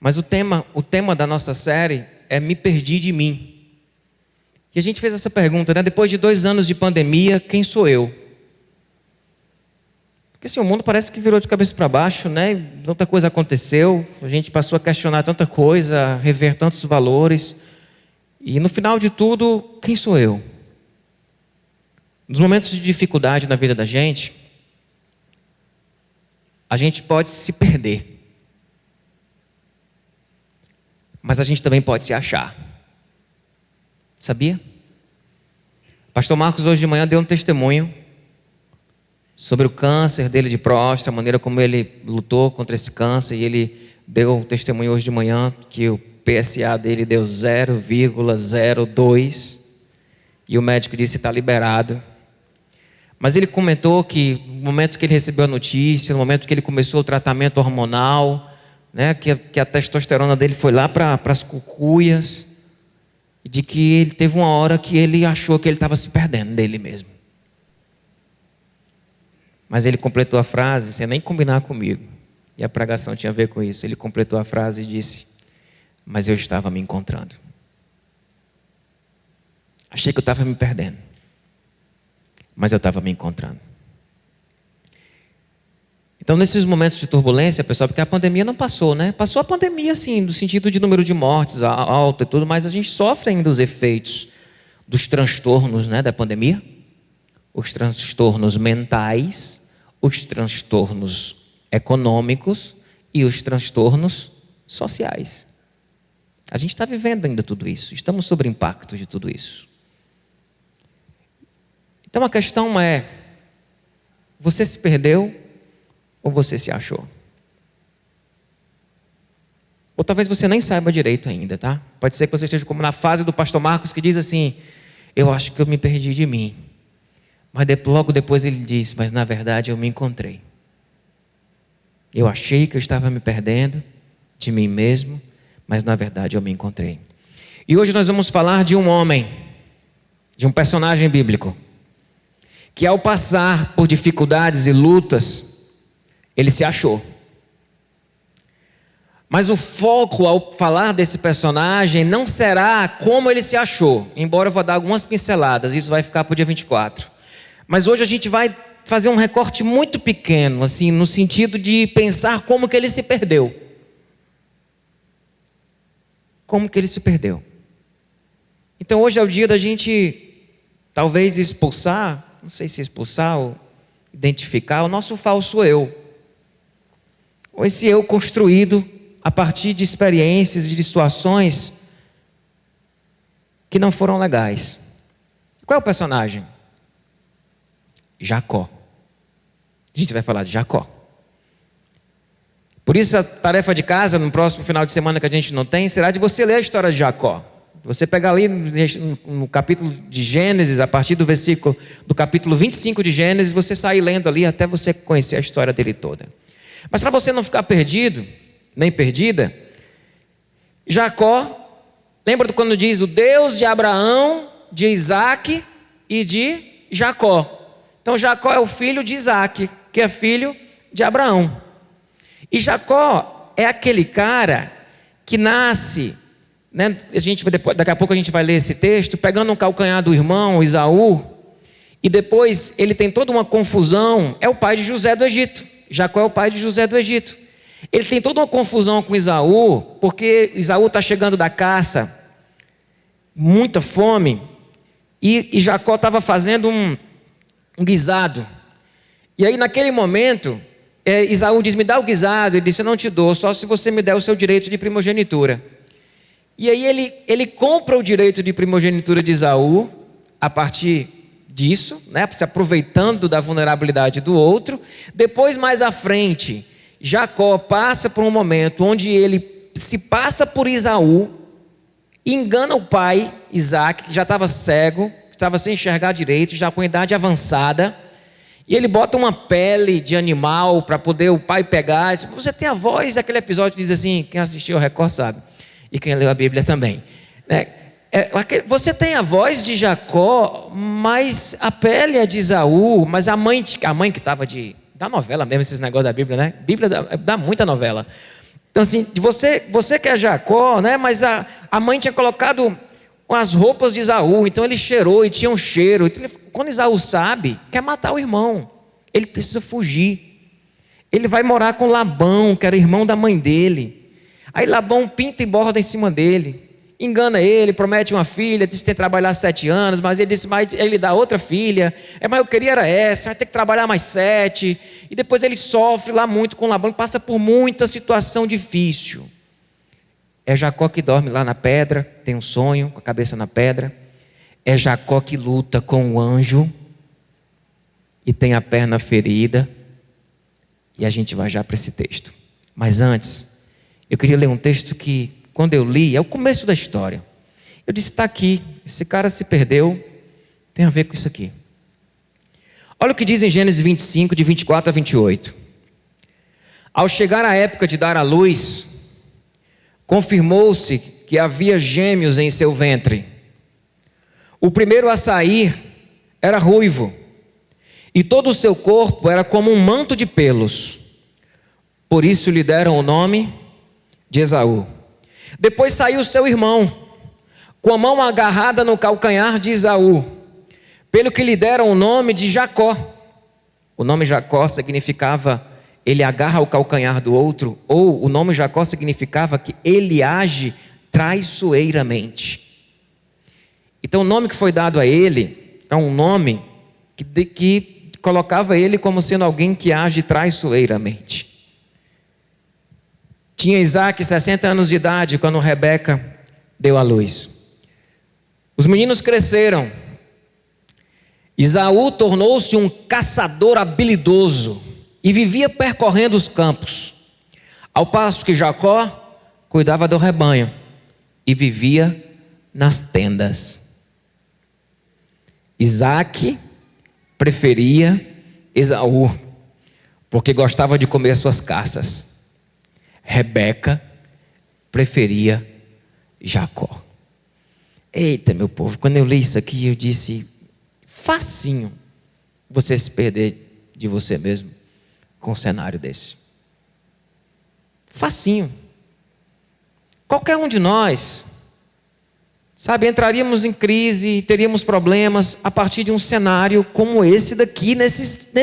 Mas o tema da nossa série é Me Perdi de Mim. E a gente fez essa pergunta, né? Depois de 2 anos de pandemia, quem sou eu? Porque assim, o mundo parece que virou de cabeça para baixo, né? Tanta coisa aconteceu, a gente passou a questionar tanta coisa, a rever tantos valores. E no final de tudo, quem sou eu? Nos momentos de dificuldade na vida da gente, a gente pode se perder. Mas a gente também pode se achar. Sabia? Pastor Marcos hoje de manhã deu um testemunho sobre o câncer dele de próstata, a maneira como ele lutou contra esse câncer. E ele deu um testemunho hoje de manhã que o PSA dele deu 0,02. E o médico disse que está liberado. Mas ele comentou que no momento que ele recebeu a notícia, no momento que ele começou o tratamento hormonal, né, que a testosterona dele foi lá para as cucuias, e de que ele teve uma hora que ele achou que ele estava se perdendo dele mesmo. Mas ele completou a frase sem nem combinar comigo, e a pregação tinha a ver com isso. Ele completou a frase e disse: mas eu estava me encontrando. Achei que eu estava me perdendo, mas eu estava me encontrando. Então, nesses momentos de turbulência, pessoal, porque a pandemia não passou, né? Passou a pandemia, sim, no sentido de número de mortes alto e tudo, mas a gente sofre ainda os efeitos dos transtornos, né, da pandemia. Os transtornos mentais, os transtornos econômicos e os transtornos sociais. A gente está vivendo ainda tudo isso, estamos sob impacto de tudo isso. Então a questão é: você se perdeu ou você se achou? Ou talvez você nem saiba direito ainda, tá? Pode ser que você esteja como na fase do pastor Marcos, que diz assim: eu acho que eu me perdi de mim. Mas logo depois ele diz: mas na verdade eu me encontrei. Eu achei que eu estava me perdendo de mim mesmo, mas na verdade eu me encontrei. E hoje nós vamos falar de um homem, de um personagem bíblico, que ao passar por dificuldades e lutas, ele se achou. Mas o foco ao falar desse personagem não será como ele se achou, embora eu vou dar algumas pinceladas, isso vai ficar para o dia 24. Mas hoje a gente vai fazer um recorte muito pequeno, assim, no sentido de pensar como que ele se perdeu. Como que ele se perdeu. Então hoje é o dia da gente talvez expulsar, não sei se expulsar ou identificar o nosso falso eu. Ou esse eu construído a partir de experiências e de situações que não foram legais. Qual é o personagem? Jacó. A gente vai falar de Jacó. Por isso a tarefa de casa no próximo final de semana que a gente não tem será de você ler a história de Jacó. Você pegar ali no capítulo de Gênesis, a partir do capítulo 25 de Gênesis, você sair lendo ali até você conhecer a história dele toda. Mas para você não ficar perdido, nem perdida, Jacó, lembra quando diz o Deus de Abraão, de Isaac e de Jacó. Então Jacó é o filho de Isaac, que é filho de Abraão. E Jacó é aquele cara que nasce, né? Daqui a pouco a gente vai ler esse texto, pegando um calcanhar do irmão Esaú, e depois ele tem toda uma confusão. É o pai de José do Egito. Jacó é o pai de José do Egito. Ele tem toda uma confusão com Esaú, porque Esaú está chegando da caça, muita fome, e Jacó estava fazendo um guisado. E aí naquele momento, Esaú diz: me dá o guisado. Ele disse: eu não te dou, só se você me der o seu direito de primogenitura. E aí ele compra o direito de primogenitura de Esaú, a partir disso, né, se aproveitando da vulnerabilidade do outro. Depois, mais à frente, Jacó passa por um momento onde ele se passa por Esaú, engana o pai Isaac, que já estava cego, estava sem enxergar direito, já com idade avançada, e ele bota uma pele de animal para poder o pai pegar. Você tem a voz daquele episódio que diz assim, quem assistiu ao Record sabe, e quem leu a Bíblia também, né? Você tem a voz de Jacó, mas a pele é de Esaú. Mas a mãe que estava da novela mesmo, esses negócios da Bíblia, né? Bíblia dá muita novela. Então assim, você que é Jacó, né? Mas a mãe tinha colocado as roupas de Esaú, então ele cheirou e tinha um cheiro. Então, quando Esaú sabe, quer matar o irmão, ele precisa fugir. Ele vai morar com Labão, que era irmão da mãe dele. Aí Labão pinta e borda em cima dele, engana ele, promete uma filha, diz que tem que trabalhar 7 anos, mas ele disse, mas ele dá outra filha, mas eu queria era essa, vai ter que trabalhar mais 7, e depois ele sofre lá muito com Labão, passa por muita situação difícil. É Jacó que dorme lá na pedra, tem um sonho com a cabeça na pedra. É Jacó que luta com o anjo e tem a perna ferida. E a gente vai já para esse texto. Mas antes, eu queria ler um texto que, quando eu li, é o começo da história. Eu disse, está aqui, esse cara se perdeu, tem a ver com isso aqui. Olha o que diz em Gênesis 25, de 24 a 28. Ao chegar a época de dar à luz, confirmou-se que havia gêmeos em seu ventre. O primeiro a sair era ruivo, e todo o seu corpo era como um manto de pelos. Por isso lhe deram o nome de Esaú. Depois saiu seu irmão, com a mão agarrada no calcanhar de Esaú, pelo que lhe deram o nome de Jacó. O nome Jacó significava ele agarra o calcanhar do outro, ou o nome Jacó significava que ele age traiçoeiramente. Então o nome que foi dado a ele é um nome que colocava ele como sendo alguém que age traiçoeiramente. Tinha Isaac 60 anos de idade quando Rebeca deu à luz. Os meninos cresceram. Esaú tornou-se um caçador habilidoso e vivia percorrendo os campos, ao passo que Jacó cuidava do rebanho e vivia nas tendas. Isaac preferia Esaú, porque gostava de comer suas caças. Rebeca preferia Jacó. Eita, meu povo, quando eu li isso aqui, eu disse, facinho você se perder de você mesmo com um cenário desse. Facinho. Qualquer um de nós, sabe, entraríamos em crise, teríamos problemas a partir de um cenário como esse daqui, nesses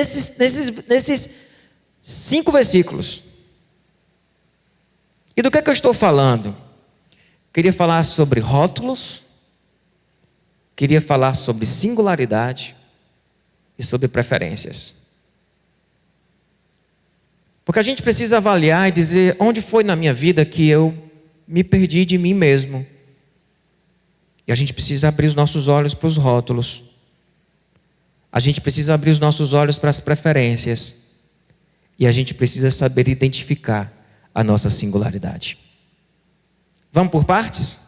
5 versículos. E do que eu estou falando? Queria falar sobre rótulos, queria falar sobre singularidade e sobre preferências. Porque a gente precisa avaliar e dizer onde foi na minha vida que eu me perdi de mim mesmo. E a gente precisa abrir os nossos olhos para os rótulos. A gente precisa abrir os nossos olhos para as preferências. E a gente precisa saber identificar a nossa singularidade. Vamos por partes?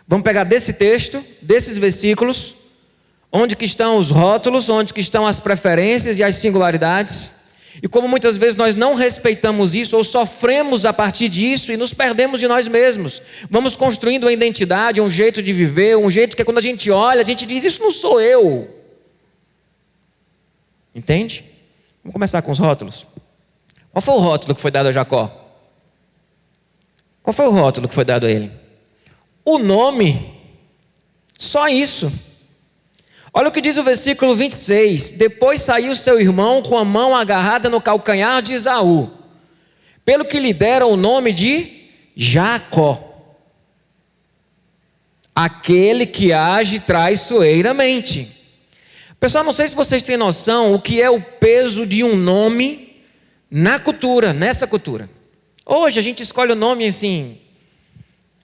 Vamos pegar desse texto, desses versículos, onde que estão os rótulos, onde que estão as preferências e as singularidades. E como muitas vezes nós não respeitamos isso ou sofremos a partir disso e nos perdemos de nós mesmos. Vamos construindo uma identidade, um jeito de viver, um jeito que quando a gente olha, a gente diz, isso não sou eu. Entende? Vamos começar com os rótulos. Qual foi o rótulo que foi dado a Jacó? Qual foi o rótulo que foi dado a ele? O nome. Só isso. Olha o que diz o versículo 26. Depois saiu seu irmão com a mão agarrada no calcanhar de Esaú, pelo que lhe deram o nome de Jacó. Aquele que age traiçoeiramente. Pessoal, não sei se vocês têm noção o que é o peso de um nome na cultura, nessa cultura. Hoje a gente escolhe o nome assim,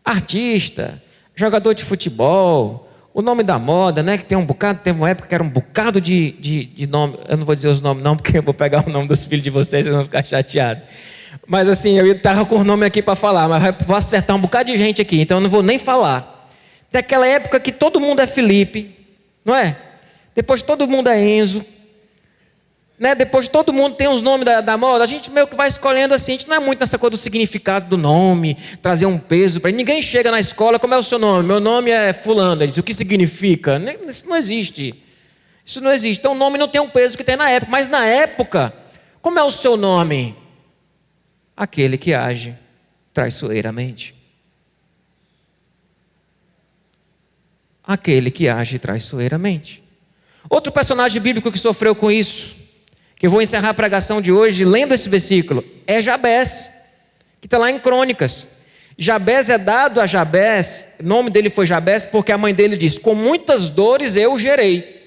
artista, jogador de futebol, o nome da moda, né? Que tem um bocado, teve uma época que era um bocado de nome. Eu não vou dizer os nomes não, porque eu vou pegar o nome dos filhos de vocês e vão ficar chateados. Mas assim, eu estava com o nome aqui para falar, mas vou acertar um bocado de gente aqui, então eu não vou nem falar. Tem aquela época que todo mundo é Felipe, não é? Depois todo mundo é Enzo, né? Depois todo mundo tem os nomes da moda. A gente meio que vai escolhendo assim. A gente não é muito nessa coisa do significado do nome, trazer um peso para ele. Ninguém chega na escola, como é o seu nome? Meu nome é fulano. Ele diz, o que significa? Isso não existe. Isso não existe. Então o nome não tem um peso que tem na época. Mas na época, como é o seu nome? Aquele que age traiçoeiramente. Aquele que age traiçoeiramente. Outro personagem bíblico que sofreu com isso, que eu vou encerrar a pregação de hoje lendo esse versículo, é Jabez, que está lá em Crônicas. Jabez é dado a Jabez, o nome dele foi Jabez porque a mãe dele diz: com muitas dores eu o gerei.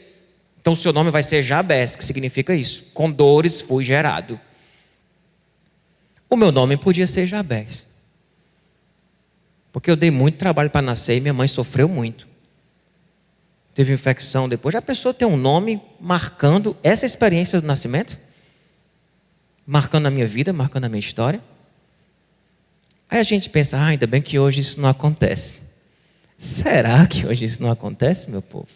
Então o seu nome vai ser Jabez, que significa isso, com dores fui gerado. O meu nome podia ser Jabez, porque eu dei muito trabalho para nascer e minha mãe sofreu muito. Teve infecção depois. Já pensou ter um nome marcando essa experiência do nascimento? Marcando a minha vida, marcando a minha história. Aí a gente pensa: ainda bem que hoje isso não acontece. Será que hoje isso não acontece, meu povo?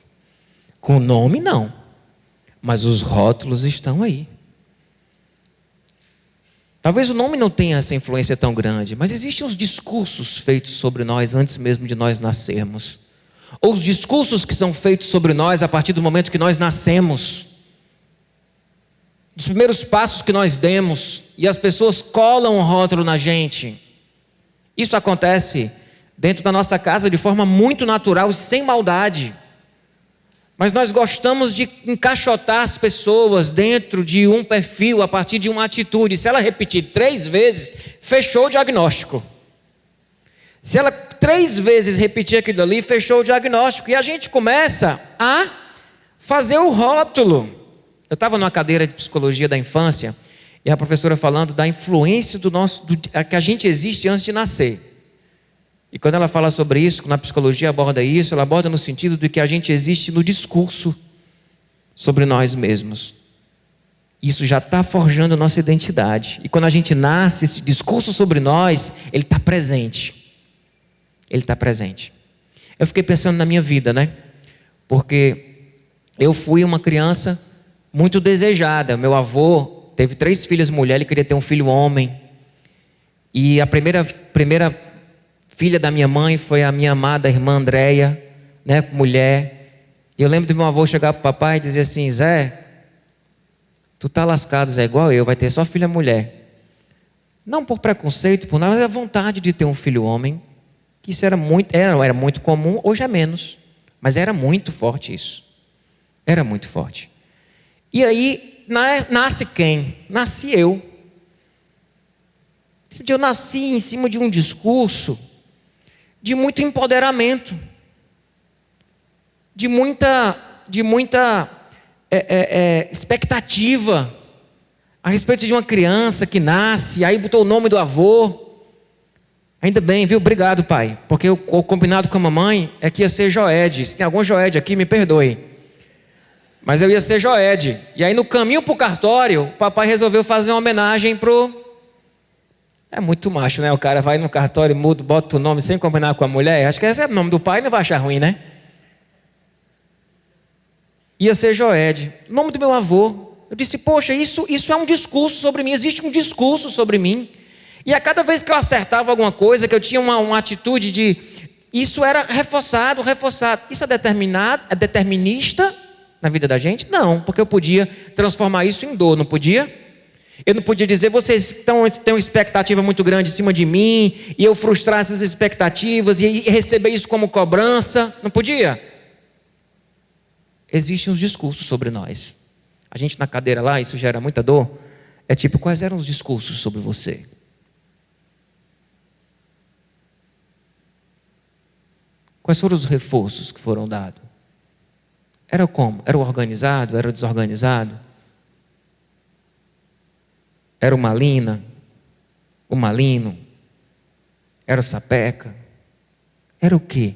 Com o nome não, mas os rótulos estão aí. Talvez o nome não tenha essa influência tão grande, mas existem os discursos feitos sobre nós antes mesmo de nós nascermos. Ou os discursos que são feitos sobre nós a partir do momento que nós nascemos. Dos primeiros passos que nós demos, e as pessoas colam um rótulo na gente. Isso acontece dentro da nossa casa de forma muito natural e sem maldade. Mas nós gostamos de encaixotar as pessoas dentro de um perfil a partir de uma atitude. Se ela repetir 3 vezes, fechou o diagnóstico. Se ela 3 vezes repetir aquilo ali, fechou o diagnóstico. E a gente começa a fazer o rótulo. Eu estava numa cadeira de psicologia da infância e a professora falando da influência que a gente existe antes de nascer. E quando ela fala sobre isso, na psicologia aborda isso, ela aborda no sentido de que a gente existe no discurso sobre nós mesmos. Isso já está forjando a nossa identidade. E quando a gente nasce, esse discurso sobre nós, ele está presente. Ele está presente. Eu fiquei pensando na minha vida, né? Porque eu fui uma criança muito desejada. Meu avô teve 3 filhas mulheres, ele queria ter um filho homem. E a primeira filha da minha mãe foi a minha amada irmã Andréia, né, mulher. E eu lembro do meu avô chegar para o papai e dizer assim: Zé, tu tá lascado, Zé, igual eu, vai ter só filha mulher. Não por preconceito, por nada, mas a vontade de ter um filho homem, que isso era muito comum, hoje é menos, mas era muito forte isso. Era muito forte. E aí, nasce quem? Nasci eu. Eu nasci em cima de um discurso de muito empoderamento, de muita expectativa a respeito de uma criança que nasce, aí botou o nome do avô. Ainda bem, viu? Obrigado, pai, porque o combinado com a mamãe é que ia ser Joed. Se tem algum Joed aqui, me perdoe, mas eu ia ser Joed. E aí no caminho para o cartório, o papai resolveu fazer uma homenagem pro... É muito macho, né? O cara vai no cartório, muda, bota o nome sem combinar com a mulher. Acho que esse é o nome do pai, não vai achar ruim, né? Ia ser Joed. O nome do meu avô. Eu disse: poxa, isso é um discurso sobre mim. Existe um discurso sobre mim. E a cada vez que eu acertava alguma coisa, que eu tinha uma atitude de... Isso era reforçado. Isso é determinista na vida da gente? Não, porque eu podia transformar isso em dor, não podia? Eu não podia dizer: vocês têm uma expectativa muito grande em cima de mim, e eu frustrar essas expectativas e receber isso como cobrança. Não podia. Existem uns discursos sobre nós. A gente na cadeira lá, isso gera muita dor. É tipo: quais eram os discursos sobre você? Quais foram os reforços que foram dados? Era como? Era o organizado? Era o desorganizado? Era o malina, o malino, era o sapeca, era o quê?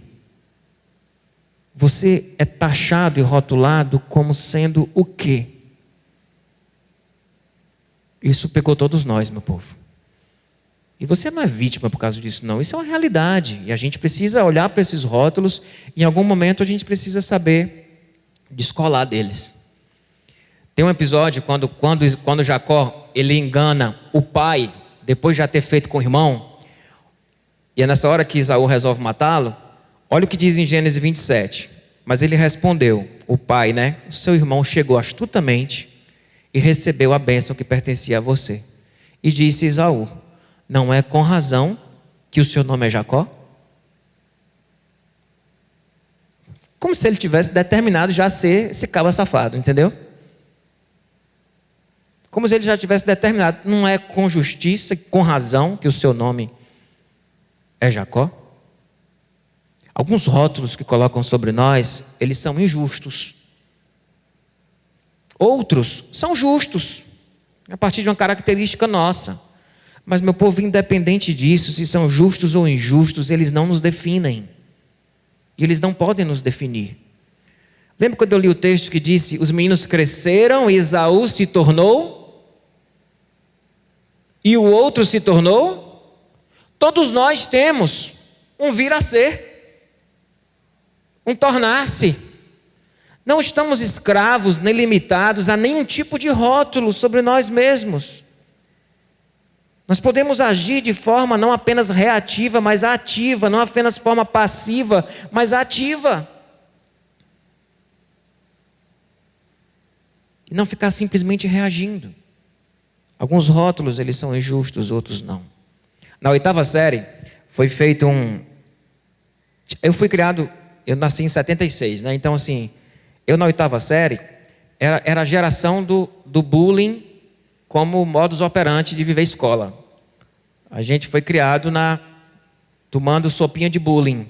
Você é taxado e rotulado como sendo o quê? Isso pegou todos nós, meu povo. E você não é vítima por causa disso, não. Isso é uma realidade. E a gente precisa olhar para esses rótulos. Em algum momento a gente precisa saber descolar deles. Tem um episódio quando Jacó ele engana o pai, depois de já ter feito com o irmão, e é nessa hora que Esaú resolve matá-lo. Olha o que diz em Gênesis 27. Mas ele respondeu, o pai, né? O seu irmão chegou astutamente e recebeu a bênção que pertencia a você. E disse Esaú: não é com razão que o seu nome é Jacó? Como se ele tivesse determinado já ser esse cabra safado, entendeu? Como se ele já tivesse determinado. Não é com justiça e com razão que o seu nome é Jacó? Alguns rótulos que colocam sobre nós, eles são injustos. Outros são justos, a partir de uma característica nossa. Mas, meu povo, independente disso, se são justos ou injustos, eles não nos definem. E eles não podem nos definir. Lembra quando eu li o texto que disse: os meninos cresceram e Esaú se tornou, e o outro se tornou? Todos nós temos um vir a ser, um tornar-se. Não estamos escravos nem limitados a nenhum tipo de rótulo sobre nós mesmos. Nós podemos agir de forma não apenas reativa, mas ativa, não apenas forma passiva, mas ativa. E não ficar simplesmente reagindo. Alguns rótulos eles são injustos, outros não. Na 8ª série foi feito eu nasci em 76, né? Então assim, eu na 8ª série era a geração do bullying como modus operandi de viver escola. A gente foi criado tomando sopinha de bullying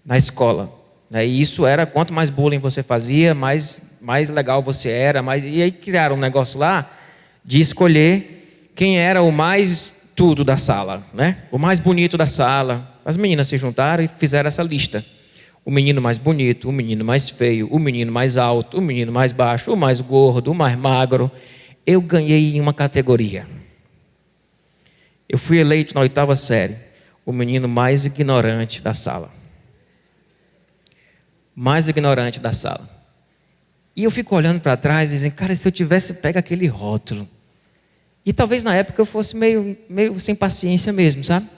na escola. E isso era, quanto mais bullying você fazia, mais legal você era. E aí criaram um negócio lá de escolher quem era o mais tudo da sala, né? O mais bonito da sala. As meninas se juntaram e fizeram essa lista. O menino mais bonito, o menino mais feio, o menino mais alto, o menino mais baixo, o mais gordo, o mais magro. Eu ganhei em uma categoria. Eu fui eleito na 8ª série o menino mais ignorante da sala. Mais ignorante da sala. E eu fico olhando para trás e dizendo: cara, se eu tivesse pego aquele rótulo. E talvez na época eu fosse meio sem paciência mesmo, sabe?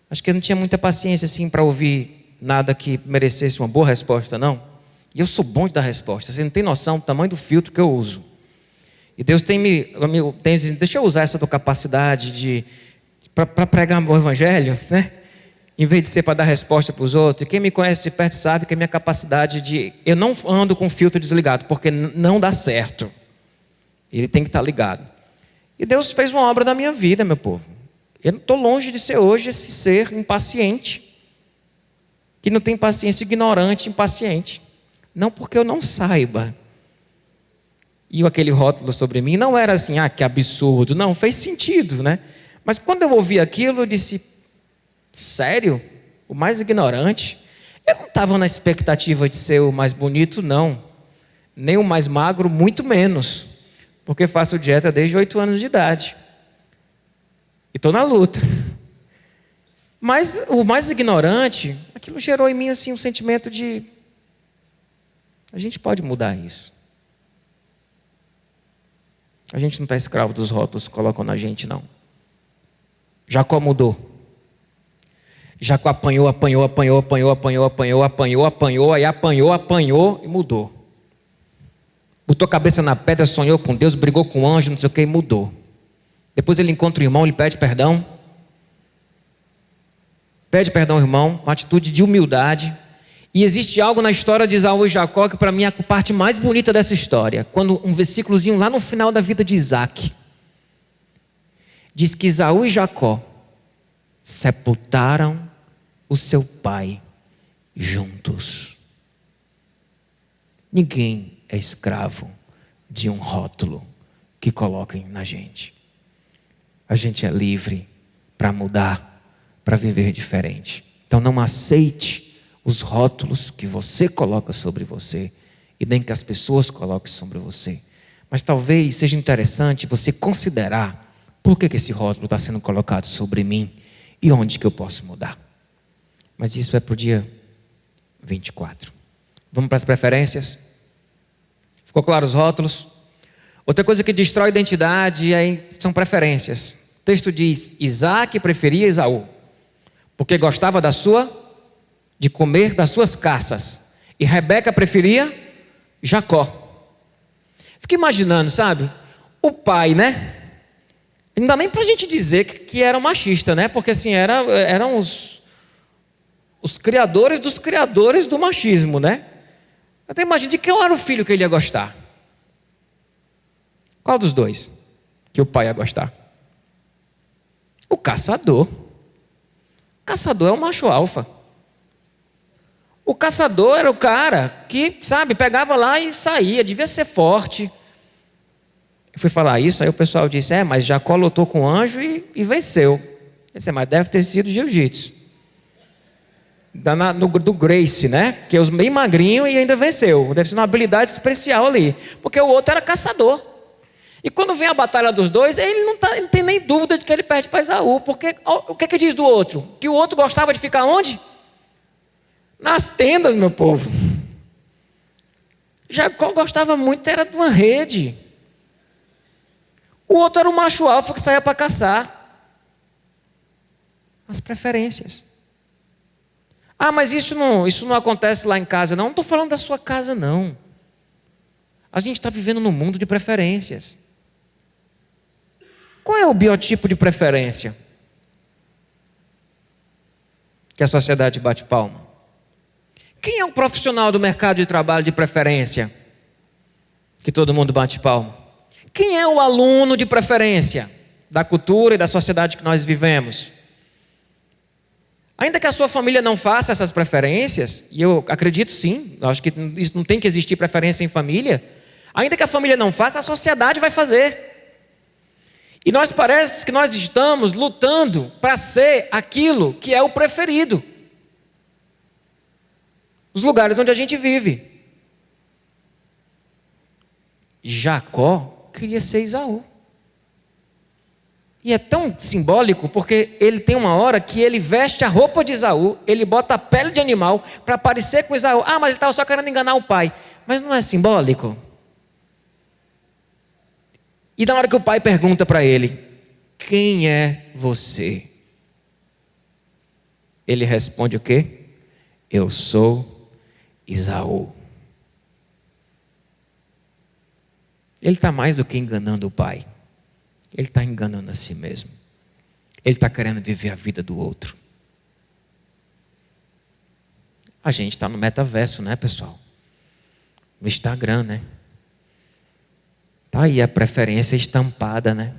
Acho que eu não tinha muita paciência assim para ouvir nada que merecesse uma boa resposta, não. E eu sou bom de dar resposta. Você não tem noção do tamanho do filtro que eu uso. E Deus tem dizendo: deixa eu usar essa tua capacidade para pregar o evangelho, né? Em vez de ser para dar resposta para os outros. E quem me conhece de perto sabe que a minha capacidade eu não ando com o filtro desligado, porque não dá certo. Ele tem que estar ligado. E Deus fez uma obra na minha vida, meu povo. Eu não estou longe de ser hoje esse ser impaciente, que não tem paciência, ignorante, impaciente. Não porque eu não saiba. E aquele rótulo sobre mim não era assim: que absurdo. Não, fez sentido, né? Mas quando eu ouvi aquilo, eu disse: sério? O mais ignorante? Eu não estava na expectativa de ser o mais bonito, não. Nem o mais magro, muito menos. Porque faço dieta desde 8 anos de idade. E estou na luta. Mas o mais ignorante, aquilo gerou em mim assim um sentimento de: a gente pode mudar isso. A gente não está escravo dos rótulos que colocam na gente, não. Jacó mudou. Jacó apanhou, aí apanhou e mudou. Botou a cabeça na pedra, sonhou com Deus, brigou com o anjo, não sei o que, e mudou. Depois ele encontra o irmão, ele pede perdão. Pede perdão ao irmão, uma atitude de humildade. E existe algo na história de Esaú e Jacó que para mim é a parte mais bonita dessa história. Quando um versículozinho lá no final da vida de Isaac diz que Esaú e Jacó sepultaram o seu pai juntos. Ninguém é escravo de um rótulo que coloquem na gente. A gente é livre para mudar, para viver diferente. Então não aceite os rótulos que você coloca sobre você e nem que as pessoas coloquem sobre você. Mas talvez seja interessante você considerar: por que esse rótulo está sendo colocado sobre mim e onde que eu posso mudar? Mas isso é para o dia 24. Vamos para as preferências? Ficou claro os rótulos? Outra coisa que destrói a identidade são preferências. O texto diz: Isaac preferia Esaú, porque gostava de comer das suas caças. E Rebeca preferia Jacó. Fica imaginando, sabe? O pai, né? A não dá nem para a gente dizer que era machista, né? Porque assim, eram os criadores dos criadores do machismo, né? Até imagina de quem era o filho que ele ia gostar. Qual dos dois que o pai ia gostar? O caçador. O caçador é o macho alfa. O caçador era o cara que, sabe, pegava lá e saía, devia ser forte. Eu fui falar isso, aí o pessoal disse, mas Jacó lutou com o anjo e venceu. Eu disse, mas deve ter sido jiu-jitsu. Do Gracie, né? Que é os bem magrinho e ainda venceu. Deve ser uma habilidade especial ali. Porque o outro era caçador. E quando vem a batalha dos dois, ele não tem nem dúvida de que ele perde para Esaú. Porque o que diz do outro? Que o outro gostava de ficar onde? Nas tendas, meu povo. Jacó gostava muito, era de uma rede. O outro era o macho alfa que saía para caçar. As preferências. Mas isso não acontece lá em casa, não. Não estou falando da sua casa, não. A gente está vivendo num mundo de preferências. Qual é o biotipo de preferência que a sociedade bate palma? Quem é o profissional do mercado de trabalho de preferência que todo mundo bate palma? Quem é o aluno de preferência da cultura e da sociedade que nós vivemos? Ainda que a sua família não faça essas preferências, e eu acredito sim, eu acho que isso não tem que existir preferência em família, ainda que a família não faça, a sociedade vai fazer. E parece que nós estamos lutando para ser aquilo que é o preferido. Os lugares onde a gente vive. Jacó queria ser Esaú. E é tão simbólico porque ele tem uma hora que ele veste a roupa de Esaú, ele bota a pele de animal para parecer com Esaú. Mas ele estava só querendo enganar o pai. Mas não é simbólico? E na hora que o pai pergunta para ele, quem é você? Ele responde o quê? Eu sou Esaú. Ele está mais do que enganando o pai. Ele está enganando a si mesmo. Ele está querendo viver a vida do outro. A gente está no metaverso, né, pessoal? No Instagram, né? Está aí a preferência estampada, né?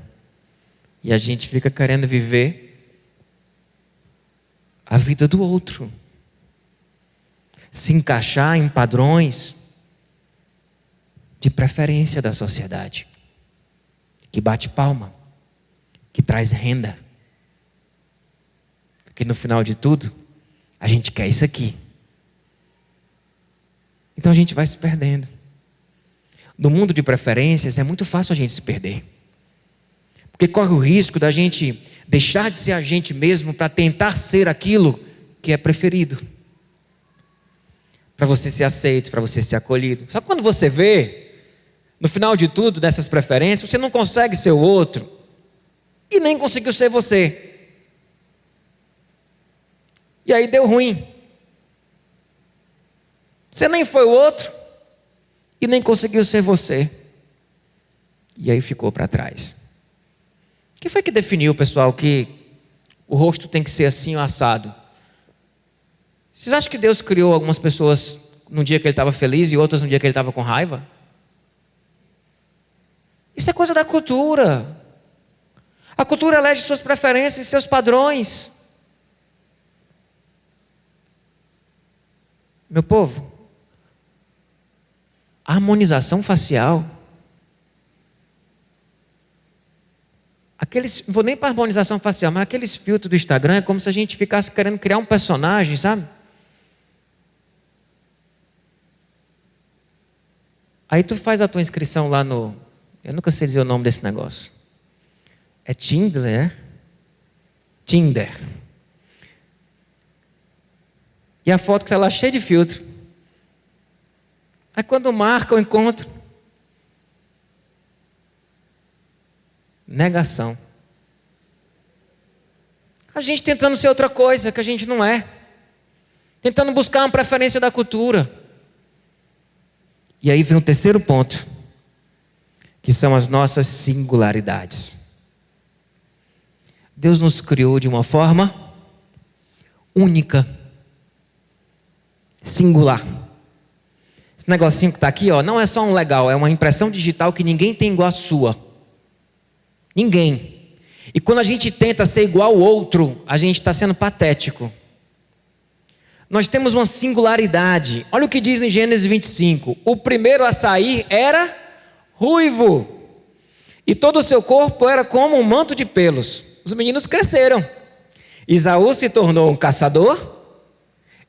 E a gente fica querendo viver a vida do outro. Se encaixar em padrões de preferência da sociedade. Que bate palma. Que traz renda. Porque no final de tudo, a gente quer isso aqui. Então a gente vai se perdendo. No mundo de preferências é muito fácil a gente se perder. Porque corre o risco da gente deixar de ser a gente mesmo para tentar ser aquilo que é preferido. Para você ser aceito, para você ser acolhido. Só que quando você vê, no final de tudo, dessas preferências, você não consegue ser o outro e nem conseguiu ser você. E aí deu ruim. Você nem foi o outro e nem conseguiu ser você. E aí ficou para trás. Quem foi que definiu, pessoal, que o rosto tem que ser assim ou assado? Vocês acham que Deus criou algumas pessoas num dia que ele estava feliz e outras num dia que ele estava com raiva? Isso é coisa da cultura. A cultura elege suas preferências e seus padrões. Meu povo, a harmonização facial, não vou nem para harmonização facial, mas aqueles filtros do Instagram é como se a gente ficasse querendo criar um personagem, sabe? Aí tu faz a tua inscrição lá no... Eu nunca sei dizer o nome desse negócio. É Tinder, é? Tinder. E a foto que está lá cheia de filtro. Aí quando marca o encontro, negação. A gente tentando ser outra coisa que a gente não é. Tentando buscar uma preferência da cultura. E aí vem o terceiro ponto, que são as nossas singularidades. Deus nos criou de uma forma única, singular. Esse negocinho que está aqui, ó, não é só um legal, é uma impressão digital que ninguém tem igual a sua. Ninguém. E quando a gente tenta ser igual ao outro, a gente está sendo patético. Nós temos uma singularidade. Olha o que diz em Gênesis 25. O primeiro a sair era ruivo, e todo o seu corpo era como um manto de pelos. Os meninos cresceram. Esaú se tornou um caçador,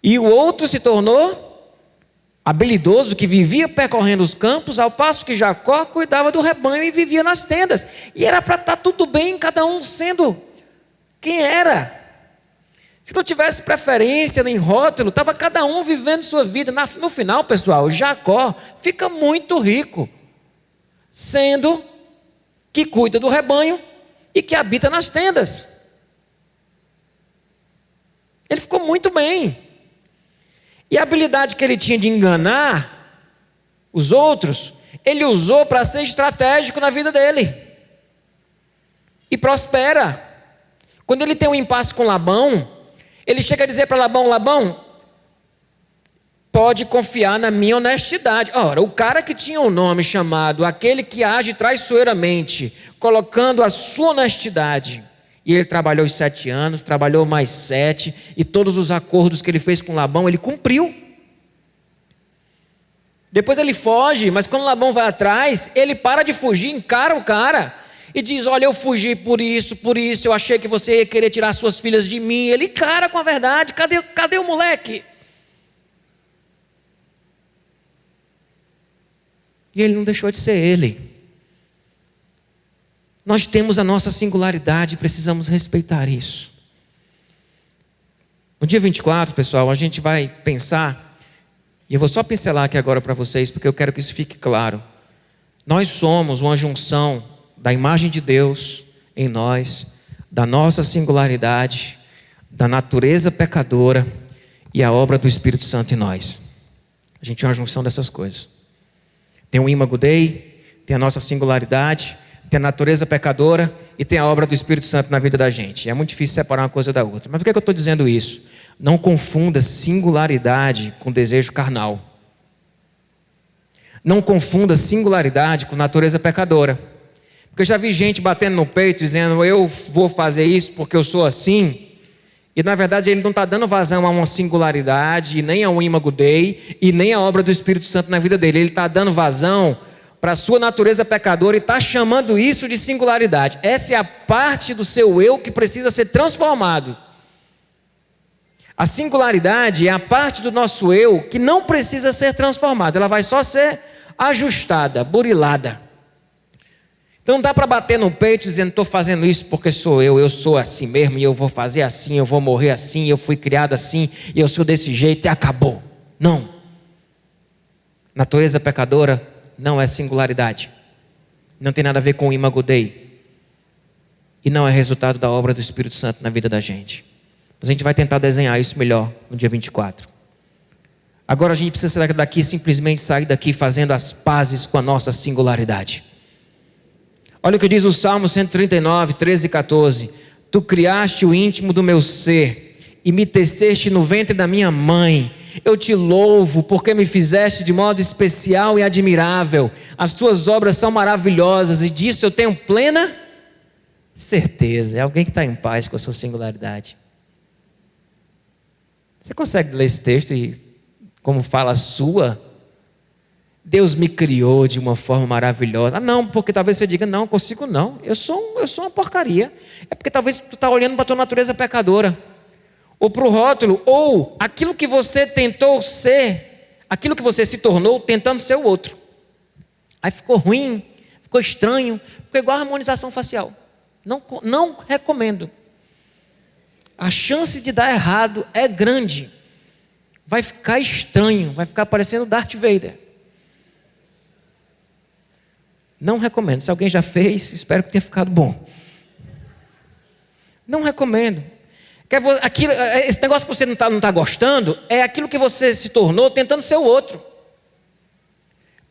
e o outro se tornou habilidoso, que vivia percorrendo os campos, ao passo que Jacó cuidava do rebanho e vivia nas tendas. E era para estar tudo bem, cada um sendo quem era. Se não tivesse preferência nem rótulo, estava cada um vivendo sua vida. No final, pessoal, Jacó fica muito rico, sendo que cuida do rebanho e que habita nas tendas. Ele ficou muito bem. E a habilidade que ele tinha de enganar os outros, ele usou para ser estratégico na vida dele. E prospera. Quando ele tem um impasse com Labão, ele chega a dizer para Labão: Labão, pode confiar na minha honestidade. Ora, o cara que tinha um nome chamado aquele que age traiçoeiramente, colocando a sua honestidade. E ele trabalhou os 7 anos, trabalhou mais 7, e todos os acordos que ele fez com Labão, ele cumpriu. Depois ele foge, mas quando Labão vai atrás, ele para de fugir, encara o cara e diz: olha, eu fugi por isso, eu achei que você ia querer tirar suas filhas de mim. Ele encara com a verdade. Cadê o moleque? E ele não deixou de ser ele. Nós temos a nossa singularidade, precisamos respeitar isso. No dia 24, pessoal, a gente vai pensar, e eu vou só pincelar aqui agora para vocês, porque eu quero que isso fique claro. Nós somos uma junção da imagem de Deus em nós, da nossa singularidade, da natureza pecadora e a obra do Espírito Santo em nós. A gente é uma junção dessas coisas. Tem o Imago Dei, tem a nossa singularidade, tem a natureza pecadora e tem a obra do Espírito Santo na vida da gente. É muito difícil separar uma coisa da outra. Mas por que eu estou dizendo isso? Não confunda singularidade com desejo carnal. Não confunda singularidade com natureza pecadora. Porque eu já vi gente batendo no peito dizendo: eu vou fazer isso porque eu sou assim. E na verdade ele não está dando vazão a uma singularidade, nem a um Imago Dei, e nem a obra do Espírito Santo na vida dele. Ele está dando vazão para a sua natureza pecadora e está chamando isso de singularidade. Essa é a parte do seu eu que precisa ser transformado. A singularidade é a parte do nosso eu que não precisa ser transformada, ela vai só ser ajustada, burilada. Então não dá para bater no peito dizendo: estou fazendo isso porque sou eu sou assim mesmo, e eu vou fazer assim, eu vou morrer assim, eu fui criado assim, e eu sou desse jeito e acabou. Não. Natureza pecadora não é singularidade, não tem nada a ver com o Imago Dei, e não é resultado da obra do Espírito Santo na vida da gente. Mas a gente vai tentar desenhar isso melhor no dia 24. Agora a gente precisa sair daqui, simplesmente sair daqui fazendo as pazes com a nossa singularidade. Olha o que diz o Salmo 139, 13 e 14. Tu criaste o íntimo do meu ser e me teceste no ventre da minha mãe. Eu te louvo porque me fizeste de modo especial e admirável. As tuas obras são maravilhosas e disso eu tenho plena certeza. É alguém que está em paz com a sua singularidade. Você consegue ler esse texto e como fala a sua? Deus me criou de uma forma maravilhosa. Ah, não, porque talvez você diga: não, consigo não. Eu sou uma porcaria. É porque talvez tu está olhando para a tua natureza pecadora, ou para o rótulo, ou aquilo que você tentou ser, aquilo que você se tornou tentando ser o outro. Aí ficou ruim, ficou estranho, ficou igual a harmonização facial. Não recomendo. A chance de dar errado é grande. Vai ficar estranho, vai ficar parecendo Darth Vader. Não recomendo. Se alguém já fez, espero que tenha ficado bom. Não recomendo. Esse negócio que você não está gostando é aquilo que você se tornou tentando ser o outro.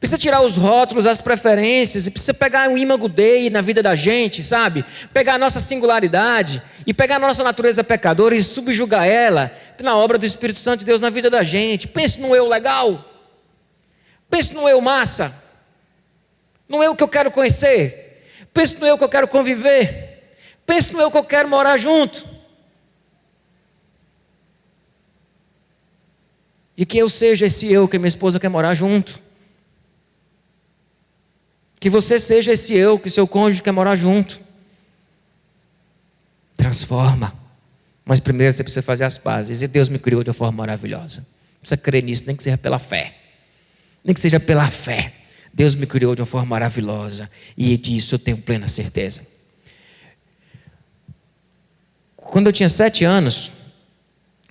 Precisa tirar os rótulos, as preferências, e precisa pegar um imago Dei na vida da gente, sabe? Pegar a nossa singularidade e pegar a nossa natureza pecadora e subjugar ela pela obra do Espírito Santo de Deus na vida da gente. Pense no eu legal. Pense no eu massa. No eu que eu quero conhecer. Pense no eu que eu quero conviver. Pense no eu que eu quero morar junto. E que eu seja esse eu que minha esposa quer morar junto. Que você seja esse eu que seu cônjuge quer morar junto. Transforma. Mas primeiro você precisa fazer as pazes. E Deus me criou de uma forma maravilhosa. Precisa crer nisso, nem que seja pela fé. Nem que seja pela fé. Deus me criou de uma forma maravilhosa. E disso eu tenho plena certeza. Quando eu tinha 7 anos,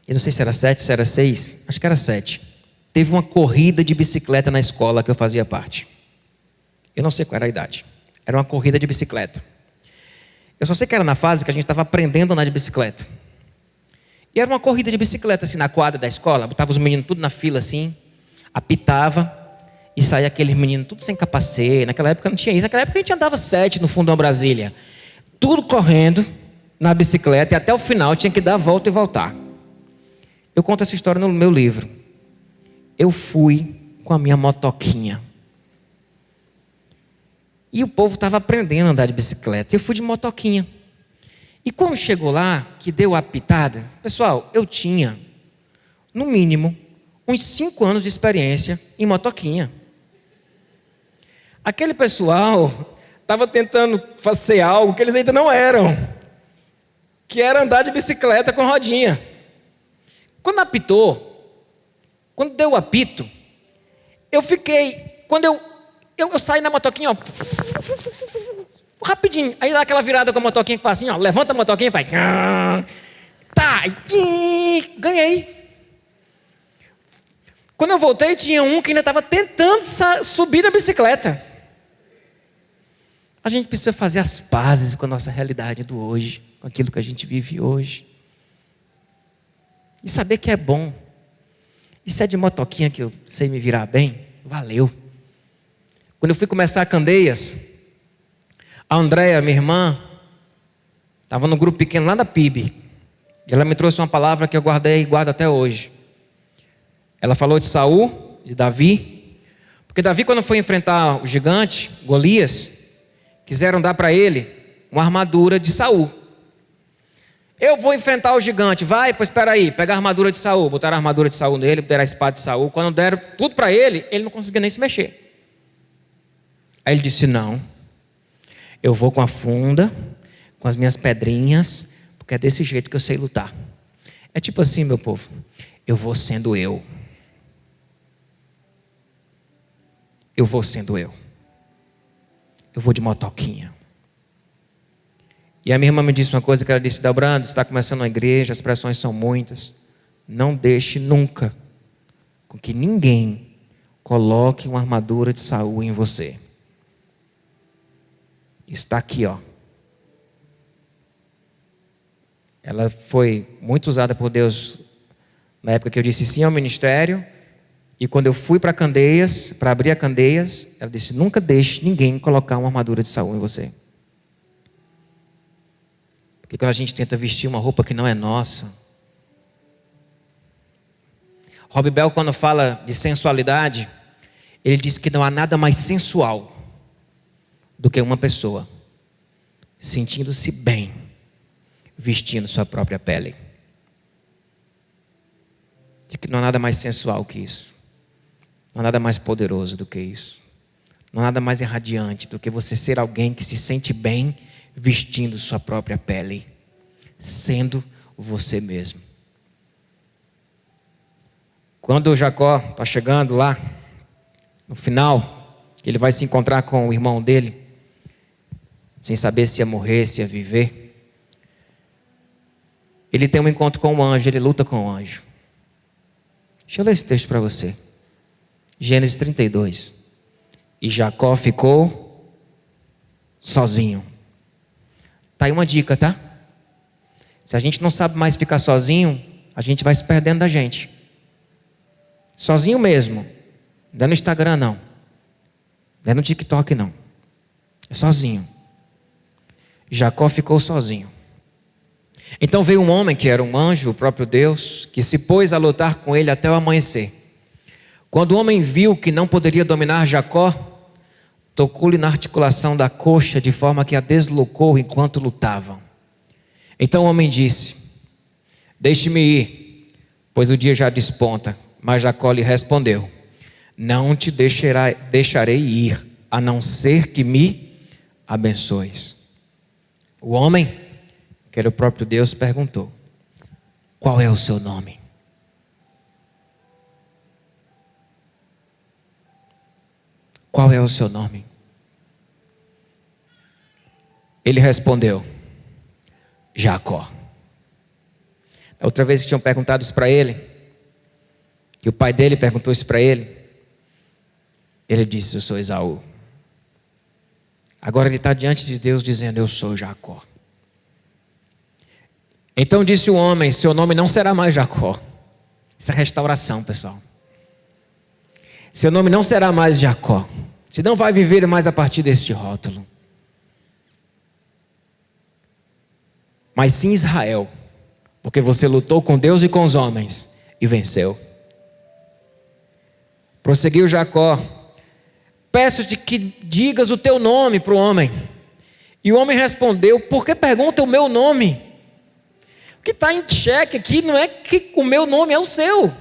eu não sei se era 7, se era 6, acho que era 7. Teve uma corrida de bicicleta na escola que eu fazia parte. Eu não sei qual era a idade. Era uma corrida de bicicleta. Eu só sei que era na fase que a gente estava aprendendo a andar de bicicleta. E era uma corrida de bicicleta, assim, na quadra da escola. Botava os meninos tudo na fila, assim. Apitava. E saía aqueles meninos tudo sem capacete. Naquela época não tinha isso. Naquela época a gente andava 7 no fundo de uma Brasília. Tudo correndo na bicicleta. E até o final tinha que dar a volta e voltar. Eu conto essa história no meu livro. Eu fui com a minha motoquinha. E o povo estava aprendendo a andar de bicicleta. Eu fui de motoquinha. E quando chegou lá, que deu a pitada, pessoal, eu tinha, no mínimo, uns 5 anos de experiência em motoquinha. Aquele pessoal estava tentando fazer algo que eles ainda não eram, que era andar de bicicleta com rodinha. Quando apitou, quando deu o apito, eu fiquei, quando eu saí na motoquinha, ó, rapidinho. Aí dá aquela virada com a motoquinha que faz assim, ó, levanta a motoquinha e vai. Tá, ganhei. Quando eu voltei, tinha um que ainda estava tentando subir a bicicleta. A gente precisa fazer as pazes com a nossa realidade do hoje, com aquilo que a gente vive hoje. E saber que é bom. E se é de motoquinha que eu sei me virar bem, valeu. Quando eu fui começar a Candeias, a Andréia, minha irmã, estava no grupo pequeno lá da PIB. E ela me trouxe uma palavra que eu guardei e guardo até hoje. Ela falou de Saul, de Davi. Porque Davi, quando foi enfrentar o gigante, Golias, quiseram dar para ele uma armadura de Saul. Eu vou enfrentar o gigante. Vai, pois espera aí. Pega a armadura de Saul. Botaram a armadura de Saul nele, botaram a espada de Saul. Quando deram tudo para ele, ele não conseguia nem se mexer. Aí ele disse, não, eu vou com a funda, com as minhas pedrinhas, porque é desse jeito que eu sei lutar. É tipo assim, meu povo, eu vou sendo eu. Eu vou sendo eu. Eu vou de motoquinha. E a minha irmã me disse uma coisa que ela disse, Delbrando, você está começando uma igreja, as pressões são muitas. Não deixe nunca com que ninguém coloque uma armadura de Saul em você. Está aqui, ó. Ela foi muito usada por Deus na época que eu disse sim ao ministério. E quando eu fui para Candeias, para abrir a Candeias, ela disse, nunca deixe ninguém colocar uma armadura de Saul em você. Porque quando a gente tenta vestir uma roupa que não é nossa. Rob Bell, quando fala de sensualidade, ele diz que não há nada mais sensual do que uma pessoa sentindo-se bem, vestindo sua própria pele. De que não há nada mais sensual que isso. Não há nada mais poderoso do que isso. Não há nada mais irradiante do que você ser alguém que se sente bem vestindo sua própria pele, sendo você mesmo. Quando Jacó está chegando lá, no final, ele vai se encontrar com o irmão dele, sem saber se ia morrer, se ia viver. Ele tem um encontro com o anjo, ele luta com o anjo. Deixa eu ler esse texto para você. Gênesis 32. E Jacó ficou sozinho. Tá aí uma dica, tá? Se a gente não sabe mais ficar sozinho, a gente vai se perdendo da gente. Sozinho mesmo. Não é no Instagram, não. Não é no TikTok, não. É sozinho. Jacó ficou sozinho. Então veio um homem que era um anjo, o próprio Deus, que se pôs a lutar com ele até o amanhecer. Quando o homem viu que não poderia dominar Jacó, tocou-lhe na articulação da coxa, de forma que a deslocou enquanto lutavam. Então o homem disse: deixe-me ir, pois o dia já desponta. Mas Jacó lhe respondeu: não te deixarei ir, a não ser que me abençoes. O homem, que era o próprio Deus, perguntou: qual é o seu nome? Qual é o seu nome? Ele respondeu: Jacó. A outra vez que tinham perguntado isso para ele, que o pai dele perguntou isso para ele, ele disse: eu sou Esaú. Agora ele está diante de Deus dizendo: eu sou Jacó. Então disse o homem: seu nome não será mais Jacó. Isso é restauração, pessoal. Seu nome não será mais Jacó. Você não vai viver mais a partir deste rótulo. Mas sim Israel, porque você lutou com Deus e com os homens e venceu. Prosseguiu Jacó: peço-te que digas o teu nome para o homem. E o homem respondeu: por que pergunta o meu nome? O que está em xeque aqui não é que o meu nome é o seu.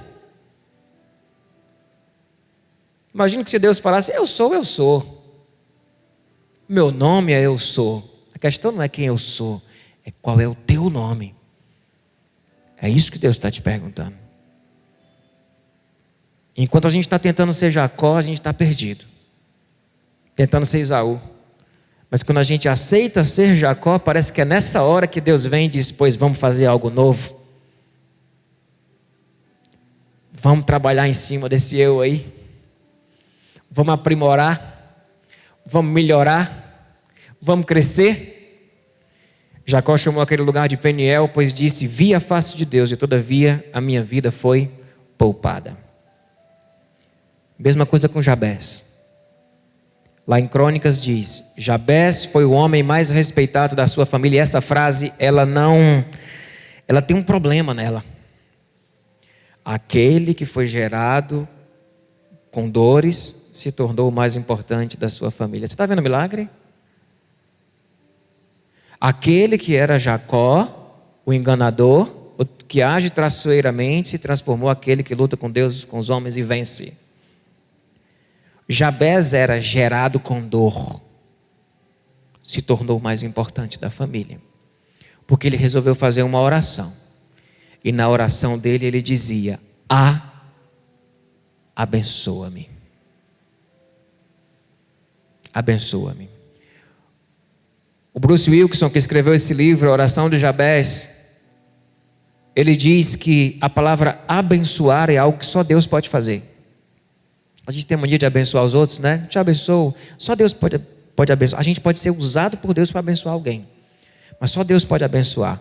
Imagine que se Deus falasse: eu sou. Meu nome é eu sou. A questão não é quem eu sou, é qual é o teu nome. É isso que Deus está te perguntando. Enquanto a gente está tentando ser Jacó, a gente está perdido, tentando ser Esaú. Mas quando a gente aceita ser Jacó, parece que é nessa hora que Deus vem e diz: pois vamos fazer algo novo. Vamos trabalhar em cima desse eu aí. Vamos aprimorar. Vamos melhorar. Vamos crescer. Jacó chamou aquele lugar de Peniel, pois disse: vi a face de Deus e todavia a minha vida foi poupada. Mesma coisa com Jabés. Lá em Crônicas diz: Jabés foi o homem mais respeitado da sua família. E essa frase, ela tem um problema nela. Aquele que foi gerado com dores se tornou o mais importante da sua família. Você está vendo o milagre? Aquele que era Jacó, o enganador, o que age traiçoeiramente, se transformou aquele que luta com Deus, com os homens e vence. Jabés era gerado com dor, se tornou o mais importante da família, porque ele resolveu fazer uma oração, e na oração dele ele dizia: abençoa-me, abençoa-me. O Bruce Wilkinson, que escreveu esse livro, A Oração de Jabés, ele diz que a palavra abençoar é algo que só Deus pode fazer. A gente tem mania de abençoar os outros, né? Te abençoo. Só Deus pode abençoar. A gente pode ser usado por Deus para abençoar alguém, mas só Deus pode abençoar,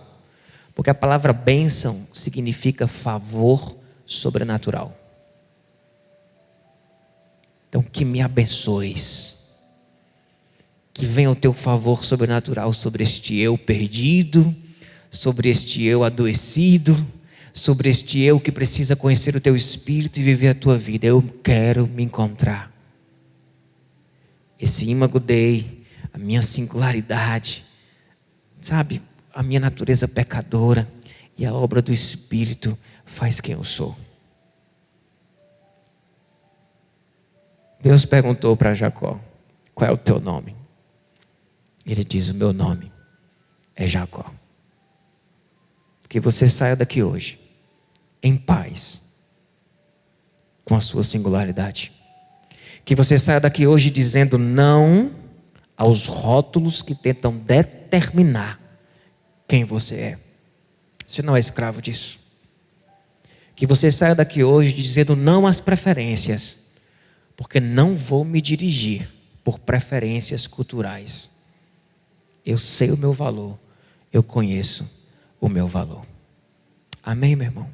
porque a palavra bênção significa favor sobrenatural. Então, que me abençoes, que venha o teu favor sobrenatural sobre este eu perdido, sobre este eu adoecido, sobre este eu que precisa conhecer o teu espírito e viver a tua vida. Eu quero me encontrar. Esse imago Dei, a minha singularidade, sabe, a minha natureza pecadora, e a obra do Espírito faz quem eu sou. Deus perguntou para Jacó: qual é o teu nome? Ele diz: o meu nome é Jacó. Que você saia daqui hoje em paz com a sua singularidade. Que você saia daqui hoje dizendo não aos rótulos que tentam determinar quem você é. Você não é escravo disso. Que você saia daqui hoje dizendo não às preferências, porque não vou me dirigir por preferências culturais. Eu sei o meu valor, eu conheço o meu valor. Amém, meu irmão?